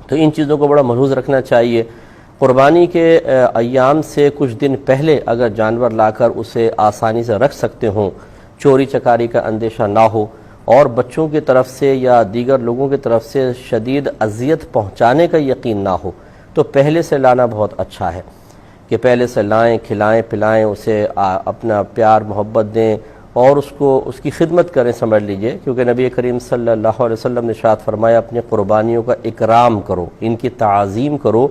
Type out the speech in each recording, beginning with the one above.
تو ان چیزوں کو بڑا ملحوظ رکھنا چاہیے۔ قربانی کے ایام سے کچھ دن پہلے اگر جانور لا کر اسے آسانی سے رکھ سکتے ہوں، چوری چکاری کا اندیشہ نہ ہو، اور بچوں کی طرف سے یا دیگر لوگوں کی طرف سے شدید اذیت پہنچانے کا یقین نہ ہو، تو پہلے سے لانا بہت اچھا ہے کہ پہلے سے لائیں، کھلائیں پلائیں، اسے اپنا پیار محبت دیں اور اس کی خدمت کریں، سمجھ لیجئے، کیونکہ نبی کریم صلی اللہ علیہ وسلم نے ارشاد فرمایا اپنی قربانیوں کا اکرام کرو، ان کی تعظیم کرو،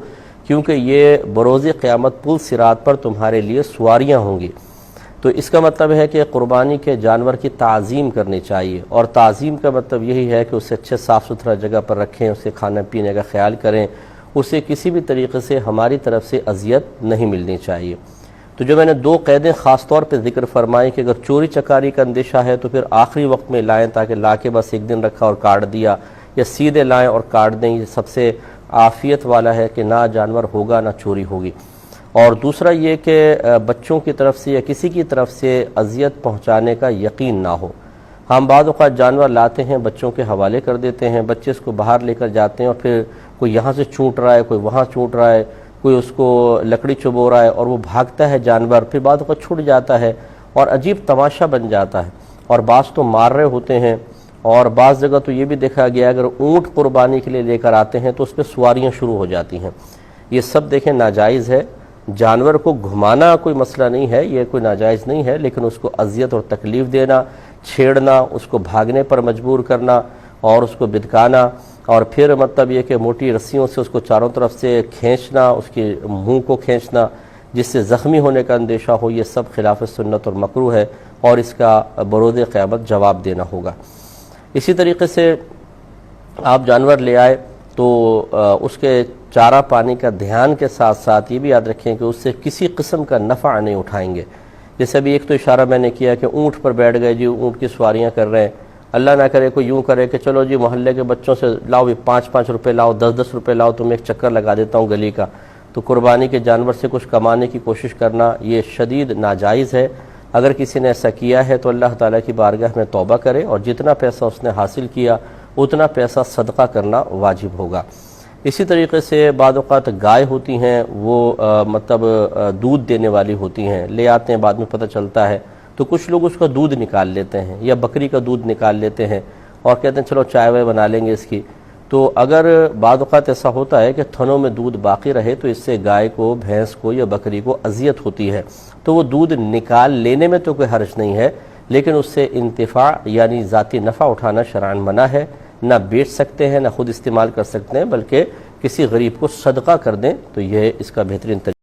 کیونکہ یہ بروز قیامت پل صراط پر تمہارے لیے سواریاں ہوں گی۔ تو اس کا مطلب ہے کہ قربانی کے جانور کی تعظیم کرنی چاہیے، اور تعظیم کا مطلب یہی ہے کہ اسے اچھے صاف ستھرا جگہ پر رکھیں، اسے کھانا پینے کا خیال کریں، اسے کسی بھی طریقے سے ہماری طرف سے اذیت نہیں ملنی چاہیے۔ تو جو میں نے دو قیدیں خاص طور پہ ذکر فرمائی کہ اگر چوری چکاری کا اندیشہ ہے تو پھر آخری وقت میں لائیں، تاکہ لا کے بس ایک دن رکھا اور کاٹ دیا، یا سیدھے لائیں اور کاٹ دیں، یہ سب سے عافیت والا ہے کہ نہ جانور ہوگا نہ چوری ہوگی۔ اور دوسرا یہ کہ بچوں کی طرف سے یا کسی کی طرف سے اذیت پہنچانے کا یقین نہ ہو۔ ہم بعض اوقات جانور لاتے ہیں، بچوں کے حوالے کر دیتے ہیں، بچے اس کو باہر لے کر جاتے ہیں اور پھر کوئی یہاں سے چونٹ رہا ہے، کوئی وہاں چونٹ رہا ہے، کوئی اس کو لکڑی چبو رہا ہے، اور وہ بھاگتا ہے جانور، پھر بعض اوقات چھوٹ جاتا ہے اور عجیب تماشا بن جاتا ہے، اور بعض تو مار رہے ہوتے ہیں، اور بعض جگہ تو یہ بھی دیکھا گیا اگر اونٹ قربانی کے لیے لے کر آتے ہیں تو اس پہ سواریاں شروع ہو جاتی ہیں۔ یہ سب دیکھیں ناجائز ہے۔ جانور کو گھمانا کوئی مسئلہ نہیں ہے، یہ کوئی ناجائز نہیں ہے، لیکن اس کو اذیت اور تکلیف دینا، چھیڑنا، اس کو بھاگنے پر مجبور کرنا اور اس کو بدکانا، اور پھر مطلب یہ کہ موٹی رسیوں سے اس کو چاروں طرف سے کھینچنا، اس کے منہ کو کھینچنا جس سے زخمی ہونے کا اندیشہ ہو، یہ سب خلاف سنت اور مکروہ ہے، اور اس کا بروز قیامت جواب دینا ہوگا۔ اسی طریقے سے آپ جانور لے آئے تو اس کے چارہ پانی کا دھیان کے ساتھ ساتھ یہ بھی یاد رکھیں کہ اس سے کسی قسم کا نفع نہیں اٹھائیں گے۔ جیسے ابھی ایک تو اشارہ میں نے کیا کہ اونٹ پر بیٹھ گئے جی، اونٹ کی سواریاں کر رہے ہیں، اللہ نہ کرے کوئی یوں کرے کہ چلو جی محلے کے بچوں سے لاؤ بھی 5-5 روپے لاؤ، 10-10 روپے لاؤ، تم ایک چکر لگا دیتا ہوں گلی کا۔ تو قربانی کے جانور سے کچھ کمانے کی کوشش کرنا یہ شدید ناجائز ہے۔ اگر کسی نے ایسا کیا ہے تو اللہ تعالیٰ کی بارگاہ میں توبہ کرے، اور جتنا پیسہ اس نے حاصل کیا اتنا پیسہ صدقہ کرنا واجب ہوگا۔ اسی طریقے سے بعض اوقات گائے ہوتی ہیں، وہ مطلب دودھ دینے والی ہوتی ہیں، لے آتے ہیں بعد میں پتہ چلتا ہے، تو کچھ لوگ اس کا دودھ نکال لیتے ہیں یا بکری کا دودھ نکال لیتے ہیں اور کہتے ہیں چلو چائے وائے بنا لیں گے اس کی۔ تو اگر بعض اوقات ایسا ہوتا ہے کہ تھنوں میں دودھ باقی رہے تو اس سے گائے کو، بھینس کو یا بکری کو اذیت ہوتی ہے، تو وہ دودھ نکال لینے میں تو کوئی حرج نہیں ہے، لیکن اس سے انتفاع یعنی ذاتی نفع اٹھانا شرعاً منع ہے۔ نہ بیچ سکتے ہیں، نہ خود استعمال کر سکتے ہیں، بلکہ کسی غریب کو صدقہ کر دیں تو یہ اس کا بہترین طریقہ